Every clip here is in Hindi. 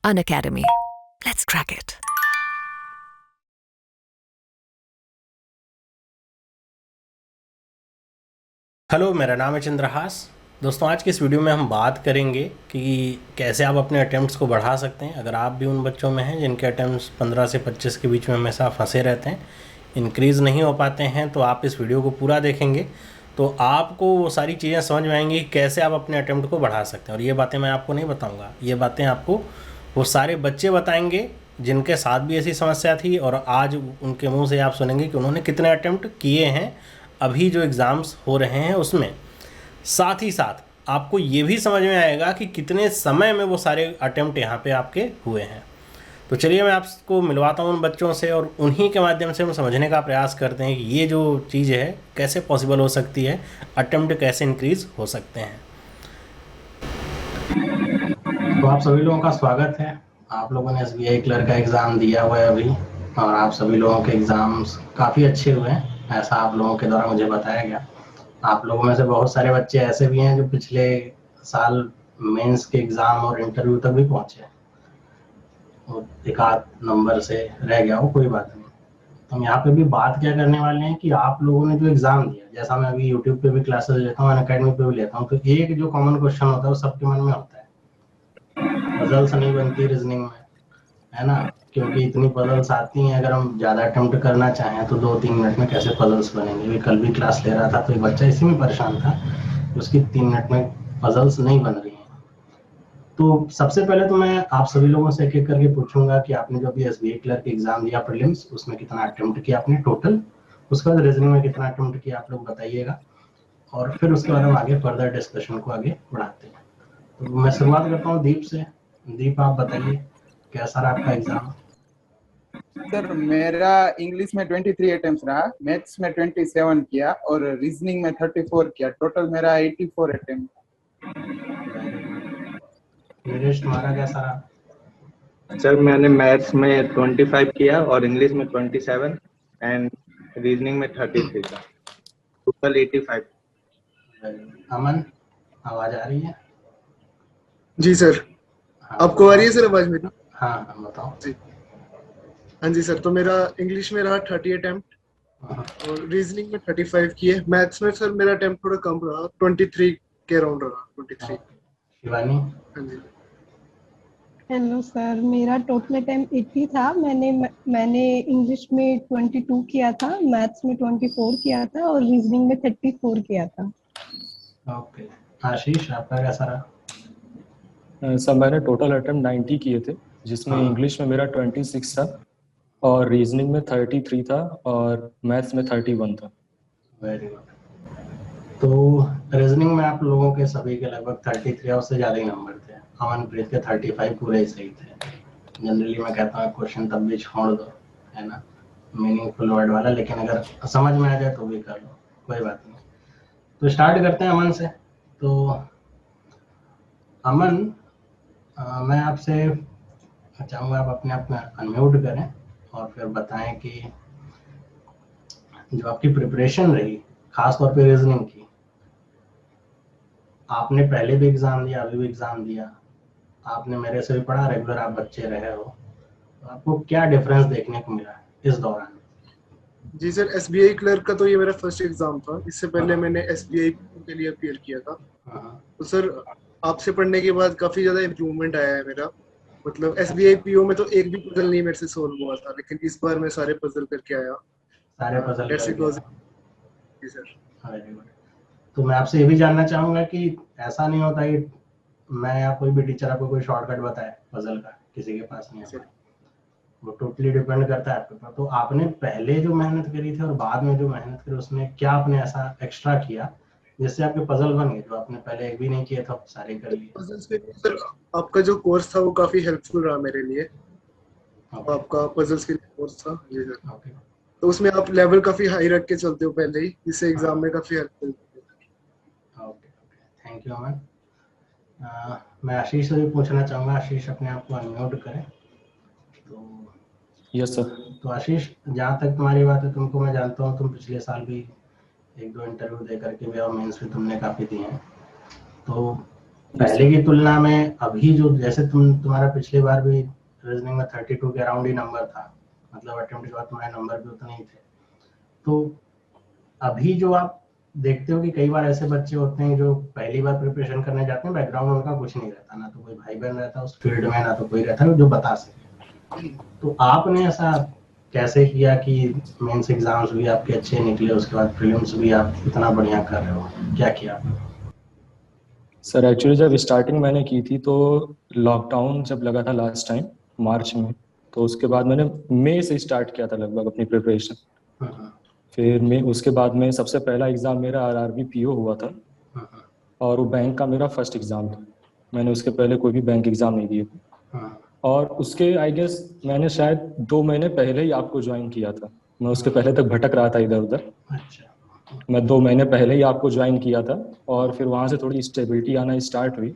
Unacademy. Let's crack it. Hello, मेरा नाम है चंद्रहास। दोस्तों, आज की इस वीडियो में हम बात करेंगे कि कैसे आप अपने अटैम्प्ट्स को बढ़ा सकते हैं। अगर आप भी उन बच्चों में हैं जिनके अटैम्प्ट्स 15 से 25 के बीच में हमेशा फंसे रहते हैं, इंक्रीज़ नहीं हो पाते हैं, तो आप इस वीडियो को पूरा देखेंगे तो आपको वो सारी चीज़ें समझ में आएंगी कि कैसे आप अपने अटैम्प्ट को बढ़ा सकते हैं। और ये बातें मैं आपको नहीं बताऊँगा, ये बातें आपको वो सारे बच्चे बताएंगे जिनके साथ भी ऐसी समस्या थी, और आज उनके मुंह से आप सुनेंगे कि उन्होंने कितने अटैम्प्ट किए हैं अभी जो एग्ज़ाम्स हो रहे हैं उसमें। साथ ही साथ आपको ये भी समझ में आएगा कि कितने समय में वो सारे अटेम्प्ट यहाँ पे आपके हुए हैं। तो चलिए मैं आपको मिलवाता हूँ उन बच्चों से, और उन्हीं के माध्यम से हम समझने का प्रयास करते हैं कि ये जो चीज़ है कैसे पॉसिबल हो सकती है, अटेम्प्ट कैसे इंक्रीज़ हो सकते हैं। तो आप सभी लोगों का स्वागत है। आप लोगों ने SBI क्लर्क का एग्ज़ाम दिया हुआ है अभी, और आप सभी लोगों के एग्ज़ाम्स काफ़ी अच्छे हुए हैं, ऐसा आप लोगों के द्वारा मुझे बताया गया। आप लोगों में से बहुत सारे बच्चे ऐसे भी हैं जो पिछले साल मेंस के एग्ज़ाम और इंटरव्यू तक भी पहुंचे, और एक आध नंबर से रह गया हो, कोई बात नहीं। तो हम यहाँ पे भी बात क्या करने वाले हैं कि आप लोगों ने जो एग्ज़ाम दिया, जैसा मैं अभी यूट्यूब पे भी क्लासेस लेता हूँ, अनअकैडमी पे भी लेता हूँ, तो एक जो कॉमन क्वेश्चन होता है वो सबके मन में होता है, पजल्स नहीं बनती रीजनिंग में, है ना? क्योंकि इतनी पजल्स आती हैं, अगर हम ज़्यादा अटेम्प्ट करना चाहें तो 2-3 मिनट में कैसे पजल्स बनेंगे। अभी कल भी क्लास ले रहा था तो एक बच्चा इसी में परेशान था, उसकी 3 मिनट में पजल्स नहीं बन रही हैं। तो सबसे पहले तो मैं आप सभी लोगों से एक-एक करके पूछूंगा कि आपने जो अभी SBI क्लर्क एग्जाम दिया प्रीलिम्स, उसमें कितना अटेम्प्ट किया आपने टोटल, उसके बाद रीजनिंग में कितना अटेम्प्ट किया आप लोग बताइएगा, और फिर उसके बाद हम आगे फर्दर डिस्कशन को आगे बढ़ाते हैं। तो मैं शुरुआत करता हूँ दीप से। दीप, आप बताइए कैसा रहा आपका एग्जाम? सर, मेरा इंग्लिश में 23 अटेम्प्ट रहा, मैथ्स में 27 किया और रीजनिंग में 34 किया। टोटल मेरा 84 अटेम्प्ट। नीरज, तुम्हारा कैसा रहा? सर, मैंने मैथ्स में 25 किया और इंग्लिश में 27 एंड रीजनिंग में 33 था, टोटल 85। अमन, आवाज आ रही है? जी सर। हाँ, आपको आ रही है सर आवाज मेरी? हाँ बताओ। जी हाँ जी सर। तो मेरा इंग्लिश में रहा 30 अटेम्प्ट और रीजनिंग में 35 किए। मैथ्स में सर मेरा अटेम्प्ट थोड़ा कम रहा, 23 के अराउंड रहा, 23। शिवानी? हाँ जी। हेलो सर, मेरा टोटल अटेम्प्ट 80 था। मैंने इंग्लिश में 22 किया था, मैथ्स में 24 किया था और रीजनिंग में 34 किया था। ओके। आशीष, आपका कैसा रहा? सर, मैंने टोटल अटेम्प्ट 90 किए थे, जिसमें इंग्लिश में मेरा 26 था और रीजनिंग में 33 था और मैथ्स में 31 था। Very good. तो रीजनिंग में आप लोगों के सभी के लगभग 33 या उससे ज़्यादा ही नंबर थे। अमनप्रीत के 35 पूरे ही सही थे। जनरली मैं कहता हूँ क्वेश्चन तब भी छोड़ दो, है ना, मीनिंगफुल वर्ड वाला, लेकिन अगर समझ में आ जाए तो भी कर लो, कोई बात नहीं। तो स्टार्ट करते हैं अमन से। तो अमन, मैं आपसे चाहूँगा आप अपने आप में अनम्यूट करें और फिर बताएं कि जो आपकी प्रिपरेशन रही, खास तौर पे रीजनिंग की, आपने पहले भी एग्जाम दिया, अभी भी एग्जाम दिया, आपने मेरे से भी पढ़ा, रेगुलर आप बच्चे रहे हो, तो आपको क्या डिफरेंस देखने को मिला इस दौरान? जी सर, SBI क्लर्क का तो ये मेरा फर्स्ट एग्जाम था। इससे पहले मैंने SBI के लिए अपीयर किया था। तो सर, आपसे पढ़ने के बाद काफी ज्यादा इम्प्रूवमेंट आया है मेरा। मतलब SBI PO में तो एक भी पजल नहीं मेरे से सोल्व हुआ था, लेकिन इस बार मैं सारे पजल करके आया। सारे पजल That's करके because- आए। जी सर। Very good. तो मैं आपसे ये भी जानना चाहूंगा कि ऐसा नहीं होता कि मैं या कोई भी टीचर आपको कोई शॉर्टकट बताए पजल का, किसी के पास नहीं है, वो टोटली डिपेंड करता है आपके ऊपर। तो आपने पहले जो मेहनत करी थी और बाद में जो मेहनत करी, उसमें क्या आपने ऐसा एक्स्ट्रा किया जिससे आपके पजल बन गए, जो आपने पहले एक भी नहीं किए थे सारे कर लिए? पजल्स के लिए सर आपका जो कोर्स था वो काफी हेल्पफुल रहा मेरे लिए। आपका पजल्स के लिए कोर्स था जी सर। ओके। तो उसमें आप लेवल काफी हाई रख के चलते हो पहले ही, जिससे एग्जाम में काफी हेल्प मिलती है। ओके, थैंक यू अमन। मैं आशीष से भी पूछना चाहूँगा। आशीष, अपने आप को अनम्यूट करें। तो यस सर। तो आशीष, जहाँ तक तुम्हारी बात है, तुमको मैं जानता हूँ, तुम पिछले साल भी 1-2 इंटरव्यू दे करके भी और मेंस भी तुमने काफ़ी दिए हैं। तो पहले की तुलना में अभी जो जैसे तुम्हारा पिछली बार भी रीजनिंग में 32 के अराउंड ही नंबर था, मतलब अटेम्प्ट के बाद तुम्हारे नंबर भी उतने ही थे, तो अभी जो आप देखते हो कि कई बार ऐसे बच्चे होते हैं जो पहली बार प्रिपरेशन करने जाते हैं, बैकग्राउंड में उनका कुछ नहीं रहता, ना तो कोई भाई बहन रहता उस फील्ड में, ना तो कोई रहता जो बता सके, तो आपने ऐसा कैसे किया कि मेंस एग्जाम्स भी आपके अच्छे निकले, उसके बाद प्रीलिम्स भी आप इतना बढ़िया कर रहे हो, क्या किया आपने? सर एक्चुअली जब स्टार्टिंग मैंने की थी तो लॉकडाउन जब लगा था लास्ट टाइम मार्च में, तो उसके बाद मैंने मई से स्टार्ट किया था लगभग अपनी प्रिपरेशन। फिर मैं उसके बाद में सबसे पहला एग्ज़ाम मेरा आरआरबी पीओ हुआ था, और वो बैंक का मेरा फर्स्ट एग्ज़ाम था। मैंने उसके पहले कोई भी बैंक एग्ज़ाम नहीं दिए थे, और उसके आई गेस मैंने शायद 2 महीने पहले ही आपको ज्वाइन किया था। मैं उसके पहले तक भटक रहा था इधर उधर। अच्छा, मैं 2 महीने पहले ही आपको ज्वाइन किया था, और फिर वहाँ से थोड़ी स्टेबिलिटी आना स्टार्ट हुई,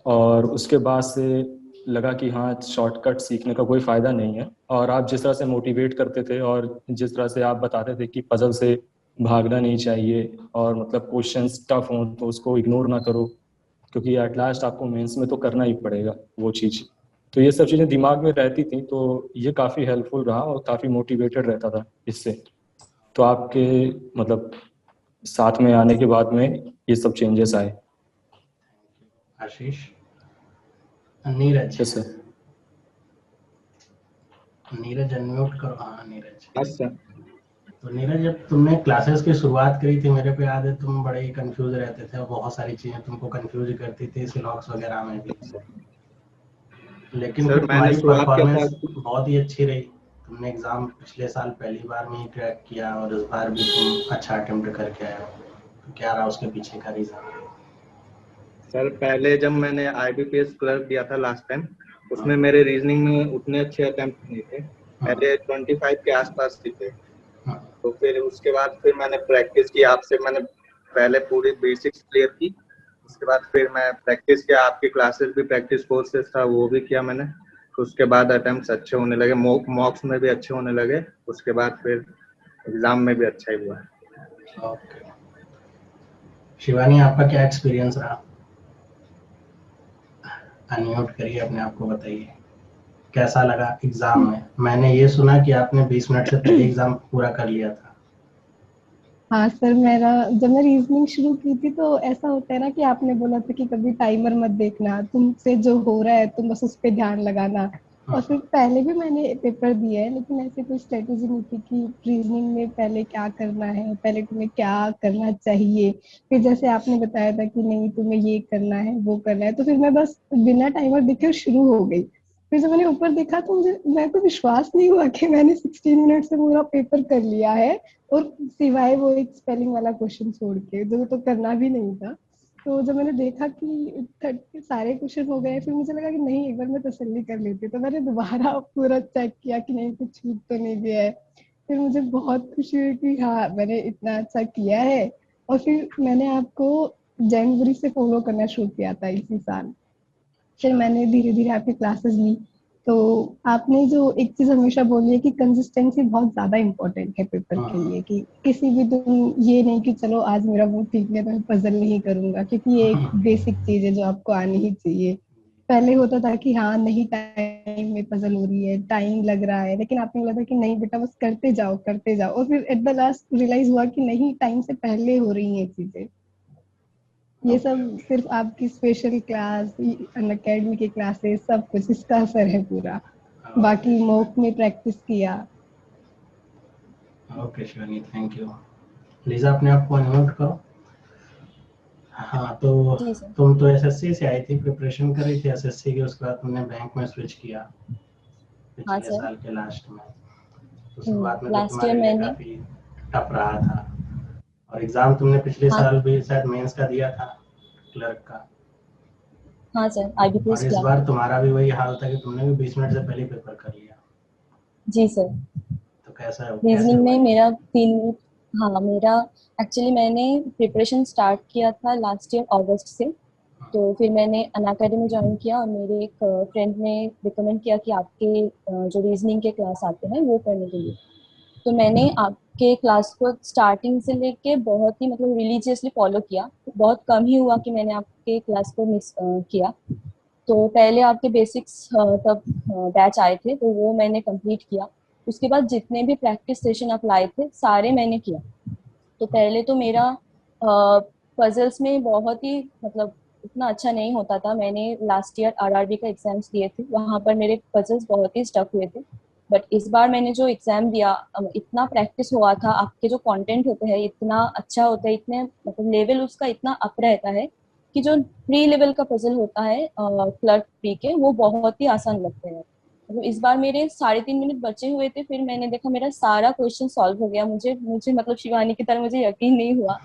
और उसके बाद से लगा कि हाँ शॉर्टकट सीखने का कोई फ़ायदा नहीं है। और आप जिस तरह से मोटिवेट करते थे और जिस तरह से आप बताते थे कि पजल से भागना नहीं चाहिए, और मतलब क्वेश्चंस टफ हों तो उसको इग्नोर ना करो, क्योंकि एट लास्ट आपको मेंस में तो करना ही पड़ेगा वो चीज़। तो ये सब चीज़ें दिमाग में रहती थी, तो ये काफ़ी हेल्पफुल रहा और काफ़ी मोटिवेटेड रहता था इससे। तो आपके मतलब साथ में आने के बाद में ये सब चेंजेस आए। आशीष, नीरज, कैसे? नीरज अनम्यूट करो। हाँ नीरज। अच्छा, तो नीरज, जब तुमने क्लासेस की शुरुआत करी थी, मेरे को याद है तुम बड़े ही कंफ्यूज रहते थे और बहुत सारी चीजें तुमको कंफ्यूज करती थी सिलॉक्स वगैरह में भी, लेकिन सर फिर मैंने तुम्हारी शुरुआत क्या था परफॉर्मेंस बहुत ही अच्छी रही। तुमने एग्जाम पिछले साल पहली बार में ही क्रैक किया और इस बार भी तुम अच्छा अटेम्प्ट करके आए हो, तो क्या रहा उसके पीछे का रीजन? सर, पहले जब मैंने आईबीपीएस क्लर्क दिया था लास्ट टाइम, उसमें मेरे रीजनिंग में उतने अच्छे अटेम्प्ट नहीं थे, मेरे 25 के आसपास ही थे। तो फिर उसके बाद फिर मैंने प्रैक्टिस की आपसे, मैंने पहले पूरी बेसिक्स क्लियर की, उसके बाद फिर मैं प्रैक्टिस किया, आपकी क्लासेस भी प्रैक्टिस कोर्सेज था वो भी किया मैंने। तो उसके बाद अटेम्प्ट्स अच्छे होने लगे, मॉक्स में भी अच्छे होने लगे, उसके बाद फिर एग्जाम में भी अच्छा ही हुआ। ओके, शिवानी आपका क्या एक्सपीरियंस रहा? अनम्यूट करिए अपने आप को, बताइए कैसा लगा एग्जाम में। मैंने ये सुना कि आपने 20 मिनट से पहले एग्जाम पूरा कर लिया था। हाँ सर, मेरा जब मैं रीजनिंग शुरू की थी तो ऐसा होता है ना कि आपने बोला था कि कभी टाइमर मत देखना, तुमसे जो हो रहा है तुम बस उस पे ध्यान लगाना। और फिर पहले भी मैंने पेपर दिए है, लेकिन ऐसे कोई स्ट्रेटेजी नहीं थी कि रीजनिंग में पहले क्या करना है, पहले तुम्हें क्या करना चाहिए। फिर जैसे आपने बताया था कि नहीं तुम्हें ये करना है वो करना है, तो फिर मैं बस बिना टाइमर देखे शुरू हो गई। फिर जब मैंने ऊपर देखा तो मुझे मेरे को विश्वास नहीं हुआ कि मैंने 16 मिनट से पूरा पेपर कर लिया है, और सिवाय वो एक स्पेलिंग वाला क्वेश्चन छोड़ के जो तो करना भी नहीं था। तो जब मैंने देखा कि 30 सारे क्वेश्चन हो गए, फिर मुझे लगा कि नहीं एक बार मैं तसल्ली कर लेती, तो मैंने दोबारा पूरा चेक किया कि नहीं कुछ छूट तो नहीं गया है। फिर मुझे बहुत खुशी हुई कि हाँ मैंने इतना अच्छा किया है। और फिर मैंने आपको जनवरी से फॉलो करना शुरू किया था इसी साल। फिर मैंने धीरे धीरे आपकी क्लासेस ली। तो आपने जो एक चीज हमेशा बोली है कि कंसिस्टेंसी बहुत ज्यादा इम्पोर्टेंट है पेपर के लिए, कि किसी भी तुम ये नहीं कि चलो आज मेरा मूड ठीक नहीं है तो मैं पजल नहीं करूंगा, क्योंकि ये एक बेसिक चीज है जो आपको आनी ही चाहिए। पहले होता था कि हाँ नहीं टाइम में पजल हो रही है, टाइम लग रहा है, लेकिन आपने बोला था कि नहीं बेटा बस करते जाओ करते जाओ, और फिर एट द लास्ट रियलाइज हुआ कि नहीं टाइम से पहले हो रही है चीजें। ये सब सिर्फ आपकी स्पेशल क्लास, अनअकैडमी की क्लासेस, सब कुछ इसका असर है पूरा। बाकी मॉक में प्रैक्टिस किया। Okay Shivani, thank you. Lisa, अपने आप को अनम्यूट करो। हाँ, तो जी सर। तुम तो एसएससी से आई थी, प्रिपरेशन कर रही थी एसएससी की, उसके बाद तुमने बैंक में स्विच किया हाँ पिछले सर। साल के लास्ट में। तो शुरुआत में तो लास्ट ईयर तुम्हारे लिए मैंने, काफी टफ रहा था, और एग्जाम तुमने पिछले हाँ साल भी शायद मेंस का दिया था, क्लर्क का, हाँ सर आईबीपीएस और इस क्लास। बार तुम्हारा भी वही हाल था कि तुमने भी 20 मिनट से पहले पेपर कर लिया। जी सर। तो कैसे रीजनिंग हुआ में ये? मेरा 3, हाँ मेरा एक्चुअली मैंने प्रिपरेशन स्टार्ट किया था लास्ट ईयर अगस्त से। तो फिर मैंने अनअकैडमी ज्वाइन किया, और मेरे एक फ्रेंड ने रिकमेंड किया कि आपके जो रीजनिंग के क्लास आते हैं वो करने के लिए। तो मैंने आपके क्लास को स्टार्टिंग से लेके बहुत ही मतलब रिलीजियसली फॉलो किया। बहुत कम ही हुआ कि मैंने आपके क्लास को मिस किया। तो पहले आपके बेसिक्स तब बैच आए थे तो वो मैंने कंप्लीट किया। उसके बाद जितने भी प्रैक्टिस सेशन आप लाए थे सारे मैंने किया। तो पहले तो मेरा पजल्स में बहुत ही मतलब इतना अच्छा नहीं होता था। मैंने लास्ट ईयर आरआरबी का एग्जाम्स दिए थे, वहां पर मेरे पजल्स बहुत ही स्टक हुए थे। बट इस बार मैंने जो एग्जाम दिया इतना प्रैक्टिस हुआ था, आपके जो कंटेंट होते हैं इतना अच्छा होता है, इतने मतलब लेवल उसका इतना अप रहता है कि जो प्री लेवल का पजल होता है क्लर्क प्री के, वो बहुत ही आसान लगते हैं। तो इस बार मेरे 3.5 मिनट बचे हुए थे, फिर मैंने देखा मेरा सारा क्वेश्चन सॉल्व हो गया। मुझे मुझे मतलब शिवानी की तरह मुझे यकीन नहीं हुआ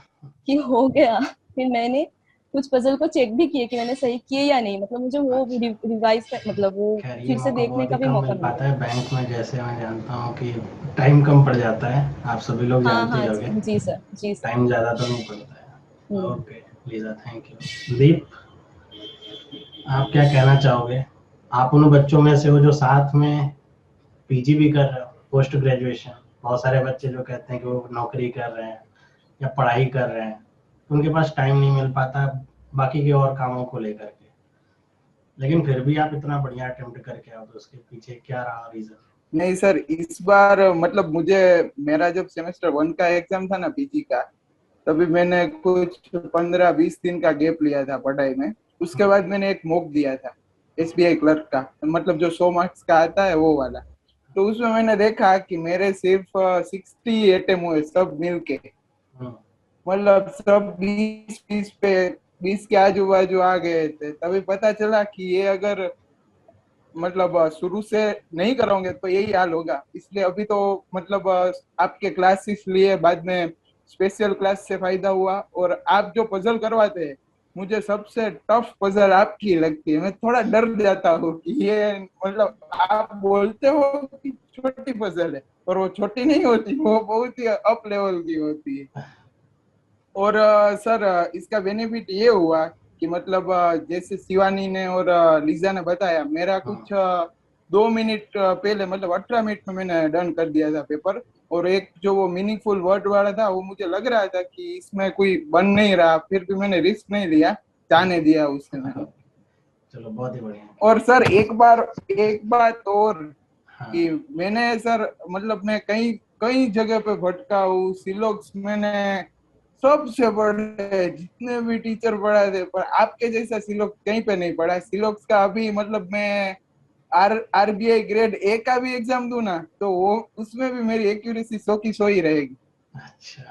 कि हो गया। फिर मैंने कुछ पजल को चेक भी किए कि मैंने सही किए या नहीं, मतलब मुझे वो अच्छा, रिवाइज कर मतलब वो खैर ये फिर से मौका देखने बहुत ही का भी कम मौका मिल मिला। पाता है बैंक में, जैसे मैं जानता हूँ कि टाइम कम पड़ जाता है, आप सभी लोग हाँ जानते ही हाँ होंगे। जी सर, जी सर। टाइम ज़्यादा तो नहीं पड़ता है। Hmm. Okay Lisa, thank you. Deep, आप क्या कहना चाहोगे? आप उन बच्चों में से हो जो साथ में पीजी भी कर रहे हो, पोस्ट ग्रेजुएशन। बहुत सारे बच्चे जो कहते हैं कि वो नौकरी कर रहे हैं या पढ़ाई कर रहे हैं, उनके पास टाइम नहीं मिल पाता बाकी के और कामों को लेकर के, लेकिन फिर भी आप इतना बढ़िया अटेम्प्ट करके आओ, तो उसके पीछे क्या रहा रीजन? नहीं सर, इस बार मतलब मुझे मेरा जब सेमेस्टर 1 का एग्जाम था ना पीजी का, तभी मैंने कुछ 15-20 दिन का गैप लिया था पढ़ाई में। उसके बाद मैंने एक मॉक दिया था एसबीआई क्लर्क का, मतलब जो 100 मार्क्स का आता है वो वाला। तो उसमें मैंने देखा कि मेरे सिर्फ 60 अटेम्प्ट हुए सब मिलके, मतलब सब 20-20 पे 20 के आजू बाजू आ गए थे। तभी पता चला कि ये अगर मतलब शुरू से नहीं करोगे तो यही हाल होगा। इसलिए अभी तो मतलब आपके क्लासेस लिए बाद में स्पेशल क्लास से फायदा हुआ। और आप जो पजल करवाते हैं, मुझे सबसे टफ पजल आपकी लगती है। मैं थोड़ा डर जाता हूँ कि ये मतलब आप बोलते हो कि छोटी पजल है, पर वो छोटी नहीं होती, वो बहुत ही अप लेवल की होती है। और सर इसका बेनिफिट ये हुआ कि मतलब जैसे शिवानी ने और लीजा ने बताया, मेरा कुछ 2 मिनट पहले मतलब 18 मिनट में मैंने डन कर दिया था पेपर। और एक जो वो मीनिंगफुल वर्ड वाला था, वो मुझे लग रहा था कि इसमें कोई बन नहीं रहा, फिर भी मैंने रिस्क नहीं लिया, जाने दिया उसे मैंने। चलो बहुत ही बढ़िया। और सर एक बात और हाँ, कि मैंने सर मतलब मैं कई कई जगह पे भटका हूँ। सिलोक्स मैंने सबसे बड़े जितने भी टीचर पढ़ाए थे, पर आपके जैसा सिलोक्स कहीं पे नहीं पढ़ा। सिलोक्स का अभी मतलब मैं आरबीआई ग्रेड ए का भी एग्जाम दूं ना, तो वो उसमें भी मेरी एक्यूरेसी 100 की 100 ही रहेगी। अच्छा,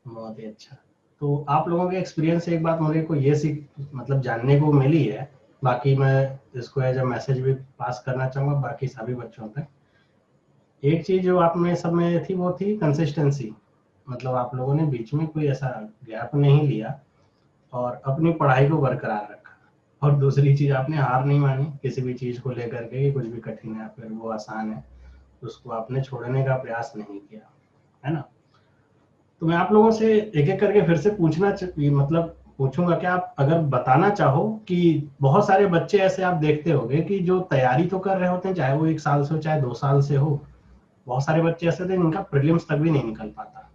बहुत ही अच्छा। तो आप लोगों के एक्सपीरियंस से एक बात मुझे को ये सीख मतलब जानने को मिली है, बाकी मैं इसको एज अ मैसेज भी पास करना चाहूँगा बाकी सभी बच्चों तक। एक चीज जो आप में सब में थी वो थी कंसिस्टेंसी, मतलब आप लोगों ने बीच में कोई ऐसा गैप नहीं लिया और अपनी पढ़ाई को बरकरार रखा। और दूसरी चीज, आपने हार नहीं मानी किसी भी चीज को लेकर के कि कुछ भी कठिन है फिर वो आसान है, उसको आपने छोड़ने का प्रयास नहीं किया, है ना? तो मैं आप लोगों से एक एक करके फिर से मतलब पूछूंगा कि आप अगर बताना चाहो कि बहुत सारे बच्चे ऐसे आप देखते होंगे कि जो तैयारी तो कर रहे होते हैं, चाहे वो 1 साल से हो चाहे 2 साल से हो। बहुत सारे बच्चे ऐसे थे जिनका प्रीलिम्स तक भी नहीं निकल पाता,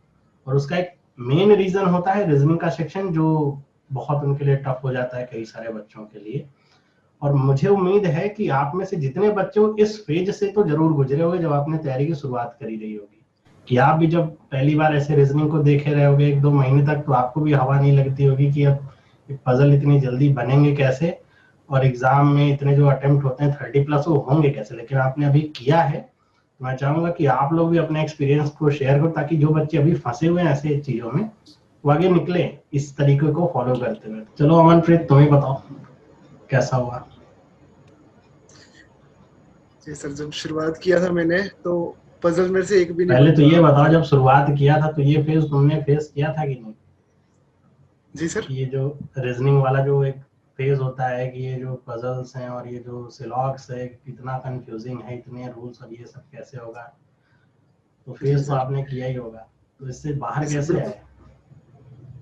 और उसका एक मेन रीजन होता है रीजनिंग का सेक्शन, जो बहुत उनके लिए टफ हो जाता है कई सारे बच्चों के लिए। और मुझे उम्मीद है कि आप में से जितने बच्चे हो इस फेज से तो जरूर गुजरे होंगे जब आपने तैयारी की शुरुआत करी रही होगी, कि आप भी जब पहली बार ऐसे रीजनिंग को देखे रहे होगे 1-2 महीने तक, तो आपको भी हवा नहीं लगती होगी कि अब पजल इतनी जल्दी बनेंगे कैसे, और एग्जाम में इतने जो अटेम्प्ट होते हैं 30+ वो होंगे कैसे। लेकिन आपने अभी किया है, तो मैं चाहूंगा कि आप लोग भी अपने एक्सपीरियंस को शेयर करो, ताकि जो बच्चे अभी फंसे हुए हैं ऐसे चीजों में, वो आगे निकले इस तरीके को फॉलो करते हुए। चलो अमनप्रीत, तुम ही बताओ कैसा हुआ। जी सर, जब शुरुआत किया था मैंने तो पजल में से एक भी नहीं पहले बन तो ये रहा बताओ, था। जब शुरुआत किया था तो ये फेज तुमने फेस किया था कि नहीं? जी सर। ये जो रीजनिंग वाला जो एक फेज होता है कि ये जो पजल्स हैं और ये जो सिलॉक्स है कितना कंफ्यूजिंग है, इतने रूल्स और ये सब कैसे होगा, तो जी फेज तो सर। आपने किया ही होगा, तो इससे बाहर जी सर, कैसे बिल्कुल आए?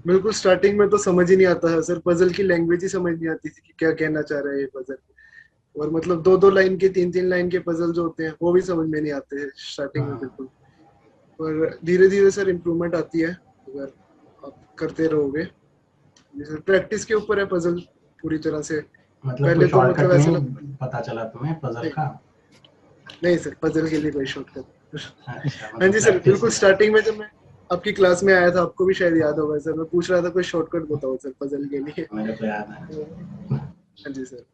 बिल्कुल स्टार्टिंग में तो समझ ही नहीं आता है सर, पजल की लैंग्वेज ही समझ नहीं आती थी कि क्या कहना चाह रहा है ये पजल। और मतलब 2-2 लाइन के 3-3 लाइन के पजल जो होते हैं वो भी समझ में नहीं आते हैं स्टार्टिंग में, बिल्कुल। पर धीरे धीरे सर इम्प्रूवमेंट आती है अगर आप करते रहोगे। जैसे प्रैक्टिस के ऊपर है पजल पूरी तरह से। मतलब पहले कोई तो शॉर्टकट मतलब ऐसा नहीं पता चला तुम्हें पजल नहीं, का? नहीं सर, पजल के लिए कोई शॉर्टकट। अच्छा, हाँ मतलब जी सर, प्रैक्टिस बिल्कुल के साथ। स्टार्टिंग में जब मैं आपकी क्लास में आया था, आपको भी शायद याद होगा सर, मैं पूछ रहा था कोई शॉर्टकट बताओ सर पजल के लिए। मेरे को याद है। तो, हाँ जी सर,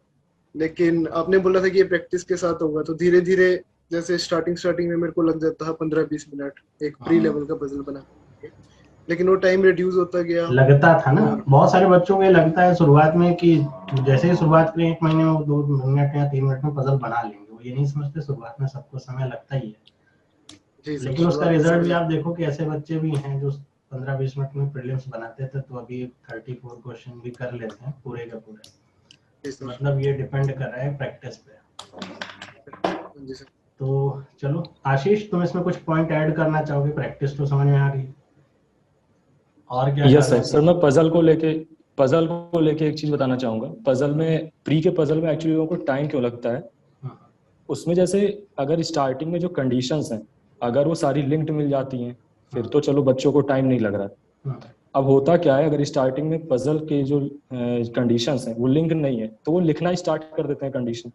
लेकिन आपने बोला था कि ये प्रैक्टिस के साथ होगा, तो धीरे धीरे जैसे स्टार्टिंग में मेरे को लग जाता है 15-20 मिनट एक प्री हाँ, लेवल का पजल बना के, लेकिन वो टाइम रिड्यूस होता गया। लगता था ना, और बहुत सारे बच्चों को ये लगता है शुरुआत में कि जैसे ही शुरुआत करें 1 महीने में वो 2 मिनट या 3 मिनट में पजल बना लेंगे। वो ये नहीं समझते शुरुआत में सबको समय लगता ही है। जी सर, लेकिन उसका शुरुआत में रिजल्ट समय भी आप लगता देखो कि ऐसे बच्चे भी हैं जो 15-20 मिनट में प्रीलिम्स बनाते थे, तो अभी 34 क्वेश्चन भी कर लेते हैं पूरे के पूरे। है। जी सर, मतलब ये डिपेंड कर रहा है प्रैक्टिस पे। हाँ जी सर। तो चलो आशीष, तुम इसमें कुछ पॉइंट ऐड करना चाहोगे? प्रैक्टिस तो समझ में आ गई, और क्या यस करना सर। सर मैं चाहिए? पजल को लेके एक चीज बताना चाहूंगा। पजल में, प्री के पजल में एक्चुअली लोगों को टाइम क्यों लगता है, हाँ, उसमें जैसे अगर स्टार्टिंग में जो कंडीशंस हैं अगर वो सारी लिंक्ड मिल जाती हैं फिर तो चलो बच्चों को टाइम नहीं लग रहा। हाँ, अब होता क्या है, अगर स्टार्टिंग में पजल के जो कंडीशंस हैं वो लिंक नहीं है तो वो लिखना स्टार्ट कर देते हैं कंडीशन,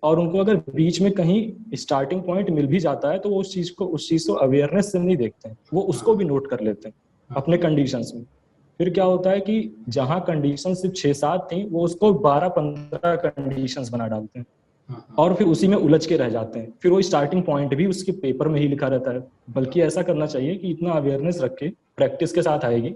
और उनको अगर बीच में कहीं स्टार्टिंग पॉइंट मिल भी जाता है तो वो उस चीज को अवेयरनेस से नहीं देखते हैं, वो उसको भी नोट कर लेते हैं अपने कंडीशंस में। फिर क्या होता है कि जहां कंडीशन सिर्फ 6-7 थी वो उसको 12-15 कंडीशंस बना डालते हैं हाँ, और फिर उसी में उलझ के रह जाते हैं। फिर वो स्टार्टिंग पॉइंट भी उसके पेपर में ही लिखा रहता है। बल्कि ऐसा करना चाहिए कि इतना अवेयरनेस रखे, प्रैक्टिस के साथ आएगी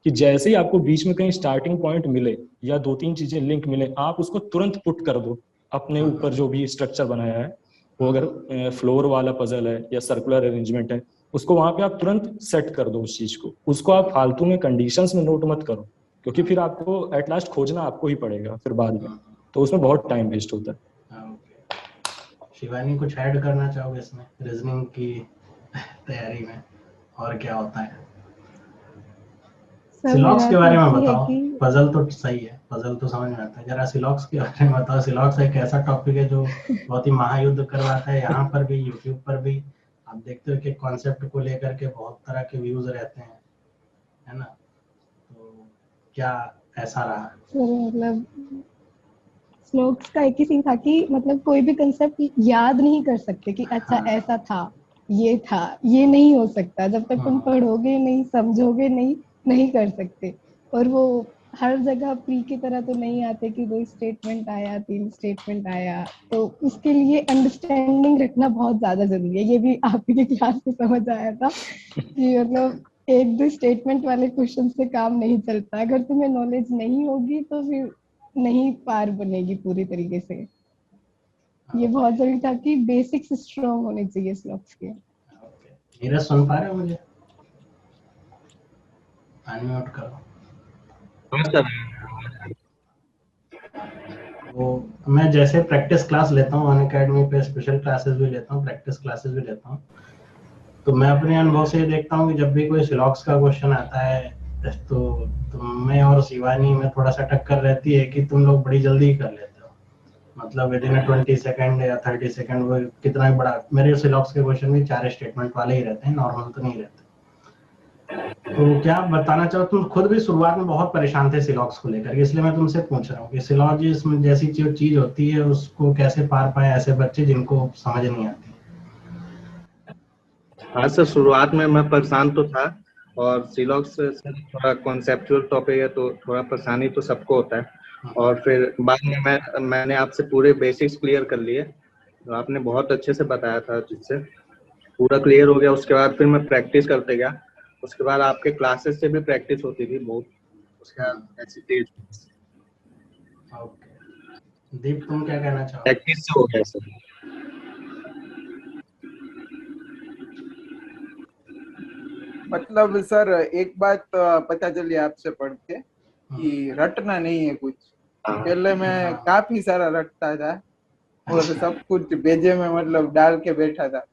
कि जैसे ही आपको बीच में कहीं स्टार्टिंग पॉइंट मिले या 2-3 चीजें लिंक मिले आप उसको तुरंत पुट कर दो अपने ऊपर जो भी स्ट्रक्चर बनाया है। वो अगर फ्लोर वाला पजल है या सर्कुलर अरेंजमेंट है उसको वहां पे आप तुरंत सेट कर दो उस चीज को, उसको आप फालतू में कंडीशंस में नोट मत करो क्योंकि फिर आपको एट लास्ट खोजना आपको ही पड़ेगा फिर बाद में, तो उसमें बहुत टाइम वेस्ट होता है। हाँ, ओके। शिवानी, कुछ ऐड करना चाहोगे इसमें रीजनिंग की तैयारी में, और क्या होता है? सर सिलॉक्स मेरा के तो बारे में एक ही है बताओ। कि पजल तो सही है, पजल तो समझ में आता है, जरा सिलॉक्स के बारे में बताओ। सिलॉक्स एक ऐसा टॉपिक है जो बहुत ही महायुद्ध करवाता है, यहाँ पर भी यूट्यूब पर भी। आप देखते हो कि कॉन्सेप्ट को लेकर के बहुत तरह के व्यूज रहते हैं, है ना? तो क्या ऐसा रहा? सर मतलब स्लोक्स का एक ही सीन था कि मतलब कोई भी कंसेप्ट याद नहीं कर सकते कि अच्छा हाँ, ऐसा था, ये था, ये नहीं हो सकता जब तक तुम हाँ, पढ़ोगे नहीं, समझोगे नहीं, नहीं कर सकते। और वो हर जगह प्री की तरह तो नहीं आते कि 2 स्टेटमेंट आया, 3 स्टेटमेंट आया, तो उसके लिए अंडरस्टैंडिंग रखना बहुत ज्यादा जरूरी है। ये भी आपकी क्लास में समझ आया था कि मतलब 1-2 स्टेटमेंट वाले क्वेश्चन से काम नहीं चलता। अगर तुम्हें नॉलेज नहीं होगी तो फिर नहीं पार बनेगी पूरी तरीके से। ये ओके, बहुत जरूरी था कि बेसिक्स स्ट्रॉन्ग होने चाहिए स्लॉक्स के। ओके। नीरज, सुन पा रहे हो मुझे? अनम्यूट करो। हाँ सर। तो मैं जैसे प्रैक्टिस क्लास लेता हूँ अनअकैडमी पे, स्पेशल क्लासेस भी लेता हूँ, प्रैक्टिस क्लासेस भी लेता हूँ, तो मैं अपने अनुभव से ये देखता हूँ कि जब भी कोई सिलॉक्स का क्वेश्चन आता है तो मैं और शिवानी में थोड़ा सा टक्कर रहती है कि तुम लोग बड़ी जल्दी कर लेते हो। मतलब विद इन 20 सेकंड या 30 सेकंड, वो कितना ही बड़ा, मेरे सिलॉक्स के क्वेश्चन भी 4 स्टेटमेंट वाले ही रहते हैं, नॉर्मल तो नहीं रहते। तो क्या आप बताना चाहो, तुम खुद भी शुरुआत में बहुत परेशान थे सिलॉक्स को लेकर, इसलिए मैं तुमसे पूछ रहा हूँ कि सिलॉजिज्म जैसी जो चीज होती है उसको कैसे पार पाए ऐसे बच्चे जिनको समझ नहीं आती? हाँ सर, शुरुआत में मैं परेशान तो था, और सिलॉक्स से थोड़ा कॉन्सेप्चुअल टॉपिक है तो थोड़ा परेशानी तो सबको होता है। और फिर बाद में मैंने आपसे पूरे बेसिक्स क्लियर कर लिए, तो आपने बहुत अच्छे से बताया था जिससे पूरा क्लियर हो गया। उसके बाद फिर मैं प्रैक्टिस करते गया, उसके बाद आपके क्लासेस से भी प्रैक्टिस होती थी बहुत, उसके बाद ऐसी तेज ओके। दीप, तुम क्या कहना चाहोगे? प्रैक्टिस से हो गया सर। मतलब सर एक बात पता चली आपसे पढ़ के कि रटना नहीं है कुछ। पहले मैं हाँ, काफी सारा रटता था और सब कुछ भेजे में मतलब डाल के बैठा था।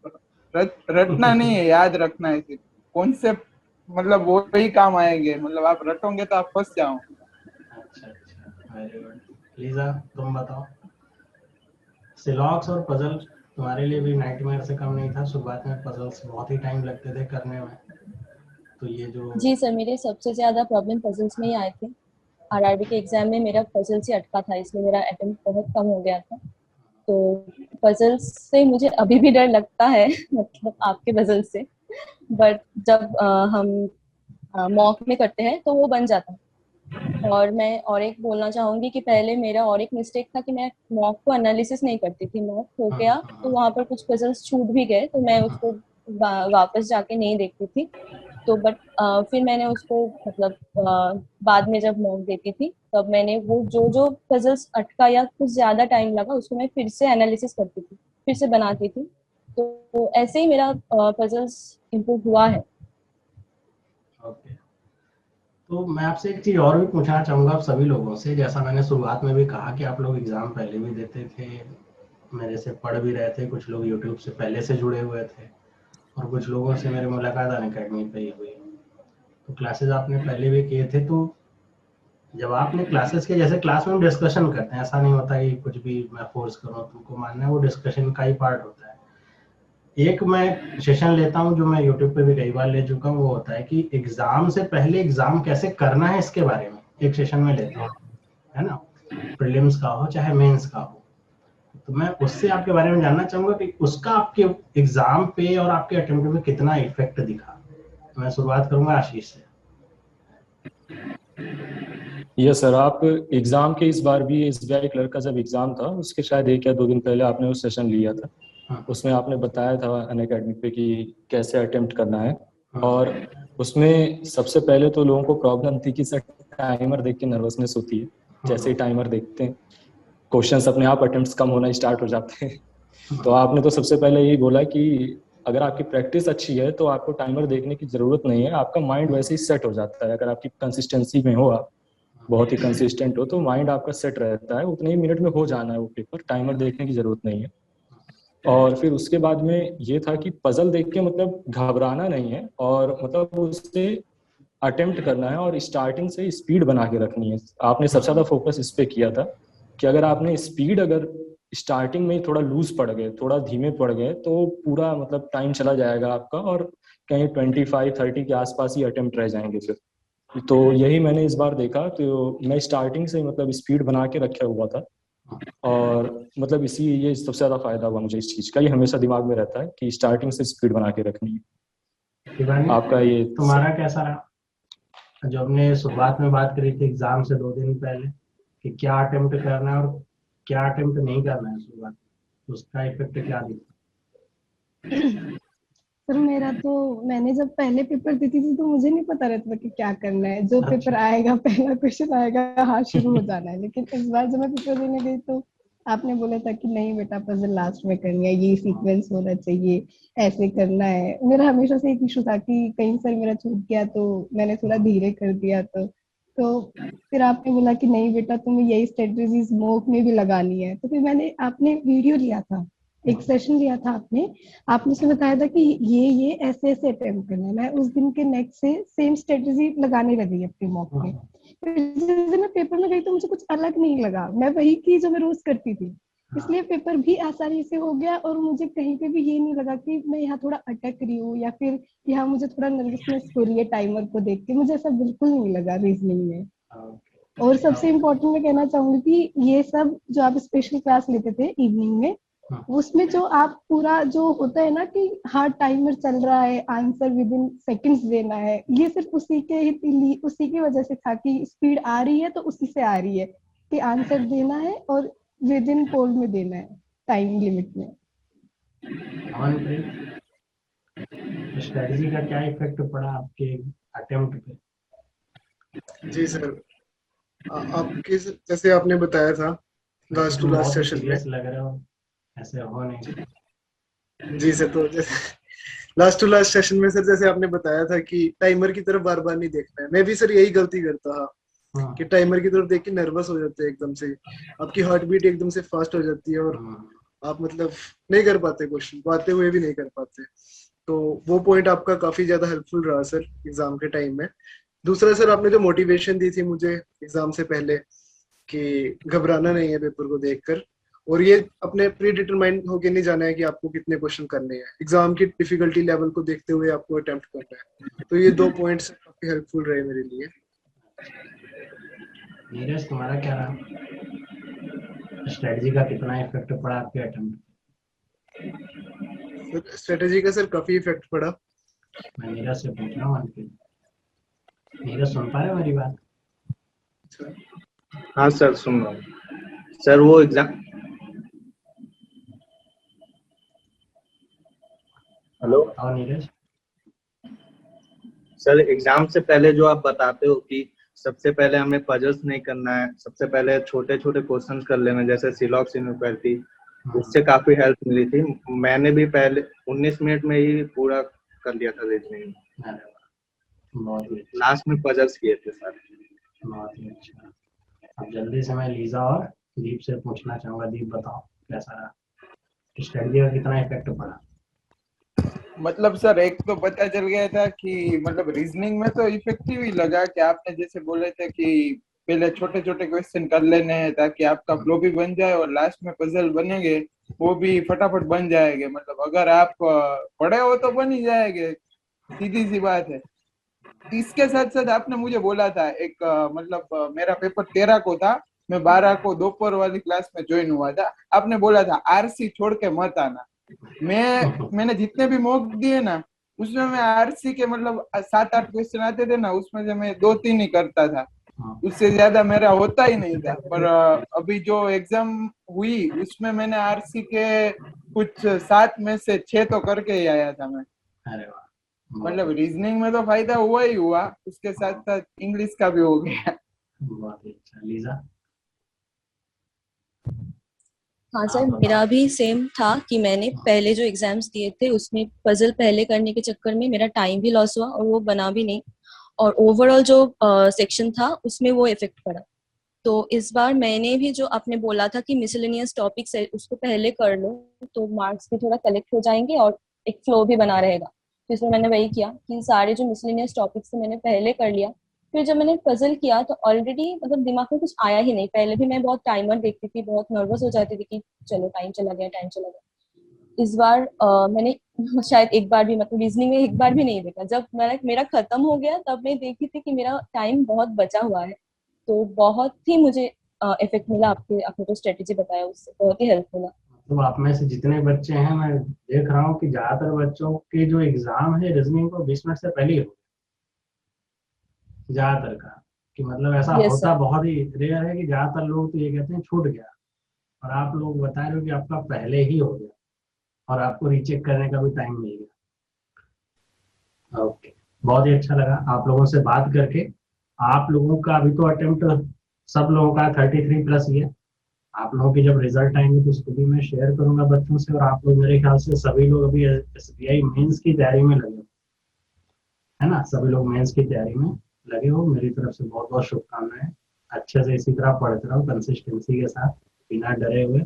रटना नहीं है, याद रखना है सिर्फ कॉन्सेप्ट, मतलब वो ही काम आएंगे। मतलब आप रटोगे तो आप फंस जाओ। अच्छा, अच्छा, वेरी गुड। लीजा, तुम बताओ, सिलॉक्स और पजल तुम्हारे लिए भी नाइटमेयर से कम नहीं था। शुरुआत में पजल्स बहुत ही टाइम लगते थे करने में, तो ये जो जी सर, मेरे सबसे ज्यादा प्रॉब्लम पजल्स में ही आए थे। आरआरबी के एग्जाम में मेरा पजल से अटका था, इसलिए मेरा अटेम्प्ट बहुत कम हो गया था। तो पजल्स से मुझे अभी भी डर लगता है मतलब आपके पजल से, बट जब हम मॉक में करते हैं तो वो बन जाता है। और मैं और एक बोलना चाहूंगी कि पहले मेरा और एक मिस्टेक था कि मैं मॉक को एनालिसिस नहीं करती थी। मॉक हो गया तो वहां पर कुछ पजल्स छूट भी गए तो मैं उसको वापस जाके नहीं देखती थी। तो बट फिर मैंने उसको मतलब बाद में जब मॉक देती थी तब मैंने वो जो जो पजल्स अटका या कुछ ज्यादा टाइम लगा उसको मैं फिर से एनालिसिस करती थी, फिर से बनाती थी। तो ऐसे ही मेरा पजल्स इम्प्रूव हुआ है। ओके। तो मैं आपसे एक चीज और भी पूछना चाहूंगा आप सभी लोगों से। जैसा मैंने शुरुआत में भी कहा कि आप लोग एग्जाम पहले भी देते थे, मेरे से पढ़ भी रहे थे, कुछ लोग यूट्यूब से पहले से जुड़े हुए थे और कुछ लोगों से मेरी मुलाकात अनअकैडमी पे ही हुई। तो क्लासेस आपने पहले भी किए थे, तो जब आपने क्लासेस के, जैसे क्लास में हम डिस्कशन करते हैं, ऐसा नहीं होता कि कुछ भी मैं फोर्स करूँ तुमको मानना है, वो डिस्कशन का ही पार्ट होता है। एक मैं सेशन लेता हूँ जो मैं यूट्यूब पे भी कई बार ले चुका हूँ, वो होता है कि एग्जाम से पहले एग्जाम कैसे करना है इसके बारे में एक सेशन में लेता हूँ, है ना, प्रीलिम्स का हो चाहे मेंस का हो। तो मैं उससे आपके बारे में जानना चाहूंगा कि उसका आपके एग्जाम पे और आपके अटेम्प्ट पे कितना इफेक्ट दिखा। तो मैं शुरुआत करूंगा आशीष से। यस सर, आप एग्जाम के इस बार भी एसबीआई क्लर्क का जब एग्जाम था उसके शायद 1 या 2 दिन पहले आपने वो सेशन लिया था। उसमें आपने बताया था अनअकैडमी पे कि कैसे अटेम्प्ट करना है। और उसमें सबसे पहले तो लोगों को प्रॉब्लम थी कि सर टाइमर देख के नर्वसनेस होती है। जैसे ही टाइमर देखते हैं क्वेश्चंस अपने आप अटेम्प्ट्स कम होना स्टार्ट हो जाते हैं। तो आपने तो सबसे पहले यही बोला कि अगर आपकी प्रैक्टिस अच्छी है तो आपको टाइमर देखने की जरूरत नहीं है, आपका माइंड वैसे ही सेट हो जाता है। अगर आपकी कंसिस्टेंसी में हो, आप बहुत ही कंसिस्टेंट हो, तो माइंड आपका सेट रहता है, उतने ही मिनट में हो जाना है वो पेपर, टाइमर देखने की जरूरत नहीं है। और फिर उसके बाद में ये था कि पजल देख के मतलब घबराना नहीं है और मतलब उससे अटेम्प्ट करना है और स्टार्टिंग से स्पीड बना के रखनी है। आपने सबसे ज्यादा फोकस इस पे किया था कि अगर आपने स्पीड अगर स्टार्टिंग में ही थोड़ा लूज पड़ गए, थोड़ा धीमे पड़ गए, तो पूरा मतलब टाइम चला जाएगा आपका और कहीं 25-30 के आसपास ही अटेम्प्ट रह जाएंगे फिर। तो यही मैंने इस बार देखा, तो मैं स्टार्टिंग से मतलब स्पीड बना के रखा हुआ था और मतलब ये सबसे ज्यादा फायदा हुआ मुझे इस चीज का। ये हमेशा दिमाग में रहता है कि स्टार्टिंग से स्पीड बना के रखनी है। आपका ये तुम्हारा कैसा रहा? जो हमने शुरुआत में बात करी थी एग्जाम से 2 दिन पहले कि क्या अटेम्प्ट करना है और क्या अटेम्प्ट नहीं करना है शुरुआत में, उसका इफेक्ट क्या दिखा? सर मेरा तो, मैंने जब पहले पेपर देती थी तो मुझे नहीं पता रहता था कि क्या करना है। जो पेपर आएगा, पहला क्वेश्चन आएगा, हाँ शुरू हो जाना है। लेकिन इस बार जब मैं पेपर देने गई तो आपने बोला था कि नहीं बेटा पजल लास्ट में करनी है, ये सीक्वेंस होना चाहिए, ऐसे करना है। मेरा हमेशा से एक इशू था कि कहीं सर मेरा छूट गया तो मैंने थोड़ा धीरे कर दिया। तो फिर आपने बोला कि नहीं बेटा तुम्हें यही स्ट्रेटजीज मॉक में भी लगानी है। तो फिर मैंने, आपने वीडियो लिया था, एक सेशन लिया था आपने उसमें बताया था कि ये ऐसे ऐसे अटेम्प्ट करना है। मैं उस दिन के नेक्स्ट से सेम स्ट्रेटजी लगाने लगी अपने मॉक में। फिर जिस दिन मैं पेपर में गई तो मुझे कुछ अलग नहीं लगा, मैं वही की जो मैं रोज करती थी। इसलिए पेपर भी आसानी से हो गया और मुझे कहीं पे भी ये नहीं लगा कि मैं यहाँ थोड़ा अटक रही हूँ या फिर यहाँ मुझे थोड़ा नर्वसनेस हो रही है टाइमर को देख के। मुझे ऐसा बिल्कुल नहीं लगा रीजनिंग में। और सबसे इम्पोर्टेंट मैं कहना चाहूंगी कि ये सब जो आप स्पेशल क्लास लेते थे इवनिंग में, उसमें जो आप पूरा जो होता है ना कि हाँ टाइमर चल रहा है, आंसर विद इन सेकंड्स देना है, ये सिर्फ उसी की वजह से था कि स्पीड आ रही है तो उसी से आ रही है कि आंसर देना है और विद इन पोल में देना है, टाइम लिमिट में। स्ट्रेटजी का क्या इफेक्ट पड़ा आपके अटेम्प्ट पे? जी सर, आपके जैसे आपने बताया था लास्ट टू लास्ट सेशन में, लग रहा हो ऐसे हो नहीं। जी सर, तो जैसे लास्ट टू लास्ट सेशन में सर जैसे आपने बताया था कि टाइमर की तरफ बार बार नहीं देखना है। मैं भी सर यही गलती करता था कि टाइमर की तरफ देख के नर्वस हो जाते हैं, एकदम से आपकी हार्ट बीट एकदम से फास्ट हो जाती है और आप मतलब नहीं कर पाते, क्वेश्चन पाते हुए भी नहीं कर पाते। तो वो पॉइंट आपका काफी ज्यादा हेल्पफुल रहा सर एग्जाम के टाइम में। दूसरा सर, आपने जो मोटिवेशन दी थी मुझे एग्जाम से पहले कि घबराना नहीं है पेपर को देखकर, और ये अपने प्री डिटरमाइन होके नहीं जाना है कि आपको कितने क्वेश्चन करने हैं, एग्जाम की डिफिकल्टी लेवल को देखते हुए आपको अटेम्प्ट करना है। तो ये 2 पॉइंट्स काफी हेल्पफुल रहे मेरे लिए। नीरज तुम्हारा क्या रहा, स्ट्रेटजी का कितना इफेक्ट पड़ा आपके अटेम्प्ट? स्ट्रेटेजी का सर काफी इफेक्ट पड़ा। मैं नीरज से पूछ रहा हूँ अंकित, नीरज सुन पा रहे हो मेरी बात? हाँ सर सुन रहा हूँ सर। वो एग्जाम, हेलो और नीरज सर, एग्जाम से पहले जो आप बताते हो कि सबसे पहले हमें पजल्स नहीं करना है, सबसे पहले छोटे छोटे क्वेश्चंस कर लेना, जैसे सिलॉक्स इनइक्वालिटी, उससे काफी हेल्प मिली थी। मैंने भी पहले 19 मिनट में ही पूरा कर लिया था रीजनिंग, बहुत ही अच्छा, लास्ट में पजल्स किए थे सर। बहुत ही अच्छा। अब जल्दी से मैं लीजा और दीप से पूछना चाहूंगा। दीप बताओ कैसा रहा, स्ट्रेटजी का कितना इफेक्ट पड़ा? मतलब सर एक तो पता चल गया था कि मतलब रीजनिंग में तो इफेक्टिव ही लगा कि आपने जैसे बोले थे कि पहले छोटे छोटे क्वेश्चन कर लेने हैं ताकि आपका फ्लो भी बन जाए और लास्ट में पजल बनेंगे वो भी फटाफट बन जाएंगे। मतलब अगर आप पढ़े हो तो बन ही जाएंगे, सीधी सी बात है। इसके साथ साथ आपने मुझे बोला था एक मतलब मेरा पेपर 13 को था, मैं 12 को दोपहर वाली क्लास में ज्वाइन हुआ था। आपने बोला था आरसी छोड़ के मत आना। मैंने जितने भी मॉक दिए ना उसमें मैं आरसी के मतलब 7-8 क्वेश्चन आते थे ना, उसमें से मैं 2-3 ही करता था, उससे ज्यादा मेरा होता ही नहीं था। पर अभी जो एग्जाम हुई उसमें मैंने आरसी के कुछ 7 में से 6 तो करके ही आया था मैं। अरे वाह, मतलब रीजनिंग में तो फायदा हुआ ही हुआ, उसके साथ साथ इंग्लिश का भी हो गया। बहुत ही अच्छा। लीजा? हाँ सर, मेरा भी सेम था कि मैंने पहले जो एग्जाम्स दिए थे उसमें पजल पहले करने के चक्कर में मेरा टाइम भी लॉस हुआ और वो बना भी नहीं, और ओवरऑल जो सेक्शन था उसमें वो इफेक्ट पड़ा। तो इस बार मैंने भी जो आपने बोला था कि मिसलेनियस टॉपिक्स है उसको पहले कर लो तो मार्क्स भी थोड़ा कलेक्ट हो जाएंगे और एक फ्लो भी बना रहेगा। तो इसमें मैंने वही किया कि सारे जो मिसलेनियस टॉपिक्स थे मैंने पहले कर लिया। फिर जब मैंने पजल किया तो ऑलरेडी मतलब दिमाग में कुछ आया ही नहीं। पहले भी मैं बहुत टाइमर देखती थी, बहुत नर्वस हो जाती थी कि चलो टाइम चला गया, टाइम चला गया। इस बार मैंने शायद एक बार भी मतलब रीजनिंग में एक बार भी नहीं देखा। जब मेरा खत्म हो गया तब मैं देखी थी कि मेरा टाइम बहुत बचा हुआ है। तो बहुत ही मुझे इफेक्ट मिला, आपने जो स्ट्रेटेजी बताया उससे बहुत ही हेल्प मिला। तो आप में से जितने बच्चे हैं मैं देख रहा हूँ कि ज्यादातर बच्चों के जो एग्जाम है रीजनिंग को 20 मिनट से पहले ही हो ज्यादातर का, कि मतलब ऐसा Yes, होता sir. बहुत ही रेयर है कि ज्यादातर लोग तो ये कहते हैं छूट गया, और आप लोग बता रहे हो कि आपका पहले ही हो गया और आपको रीचेक करने का भी टाइम मिल गया। ओके, बहुत ही अच्छा लगा आप लोगों से बात करके। आप लोगों का अभी तो अटेम्प्ट सब लोगों का 33 प्लस ही है। आप लोगों की जब रिजल्ट आएंगे तो उसको भी मैं शेयर करूंगा बच्चों से। और आप लोग मेरे ख्याल से सभी लोग अभी SBI मेंस की तैयारी में लगे हो, है ना? सभी लोग मेंस की तैयारी में लगे हो। मेरी तरफ से बहुत बहुत शुभकामनाएं। अच्छे से इसी तरह पढ़ते रहो कंसिस्टेंसी के साथ, बिना डरे हुए।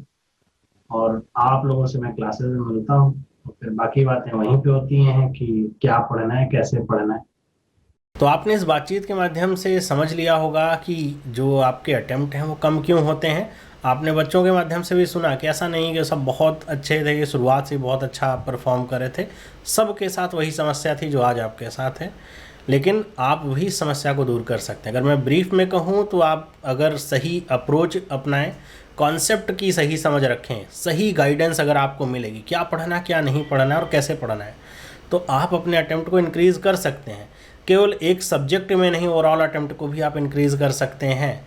और आप लोगों से मैं क्लासेस में मिलता हूँ तो फिर बाकी बातें वहीं पे होती हैं कि क्या पढ़ना है, कैसे पढ़ना है। तो आपने इस बातचीत के माध्यम से समझ लिया होगा कि जो आपके अटेम्प्ट हैं वो कम क्यों होते हैं। आपने बच्चों के माध्यम से भी सुना कि ऐसा नहीं कि सब बहुत अच्छे थे, कि शुरुआत से बहुत अच्छा परफॉर्म कर रहे थे। सबके साथ वही समस्या थी जो आज आपके साथ है, लेकिन आप वही समस्या को दूर कर सकते हैं। अगर मैं ब्रीफ में कहूँ तो आप अगर सही अप्रोच अपनाएं, कॉन्सेप्ट की सही समझ रखें, सही गाइडेंस अगर आपको मिलेगी क्या पढ़ना क्या नहीं पढ़ना है और कैसे पढ़ना है, तो आप अपने अटेम्प्ट को इंक्रीज़ कर सकते हैं। केवल एक सब्जेक्ट में नहीं, ओवरऑल अटेम्प्ट को भी आप इंक्रीज़ कर सकते हैं।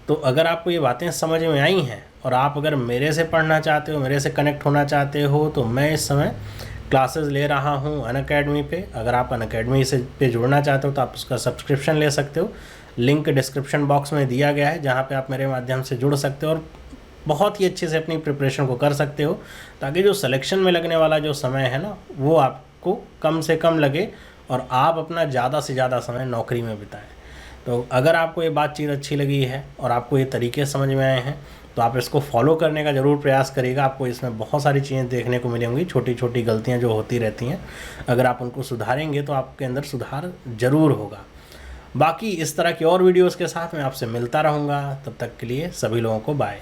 तो अगर आपको ये बातें समझ में आई हैं और आप अगर मेरे से पढ़ना चाहते हो, मेरे से कनेक्ट होना चाहते हो, तो मैं इस समय क्लासेस ले रहा हूँ अनअकैडमी पे। अगर आप अनअकैडमी से पे जुड़ना चाहते हो तो आप उसका सब्सक्रिप्शन ले सकते हो। लिंक डिस्क्रिप्शन बॉक्स में दिया गया है, जहाँ पे आप मेरे माध्यम से जुड़ सकते हो और बहुत ही अच्छे से अपनी प्रिपरेशन को कर सकते हो, ताकि जो सिलेक्शन में लगने वाला जो समय है ना वो आपको कम से कम लगे और आप अपना ज़्यादा से ज़्यादा समय नौकरी में बिताएं। तो अगर आपको ये बातचीत अच्छी लगी है और आपको ये तरीके समझ में आए हैं तो आप इसको फॉलो करने का ज़रूर प्रयास करिएगा। आपको इसमें बहुत सारी चीज़ें देखने को मिलेंगी, छोटी छोटी गलतियाँ जो होती रहती हैं, अगर आप उनको सुधारेंगे तो आपके अंदर सुधार ज़रूर होगा। बाकी इस तरह की और वीडियोज़ के साथ मैं आपसे मिलता रहूँगा। तब तक के लिए सभी लोगों को बाय।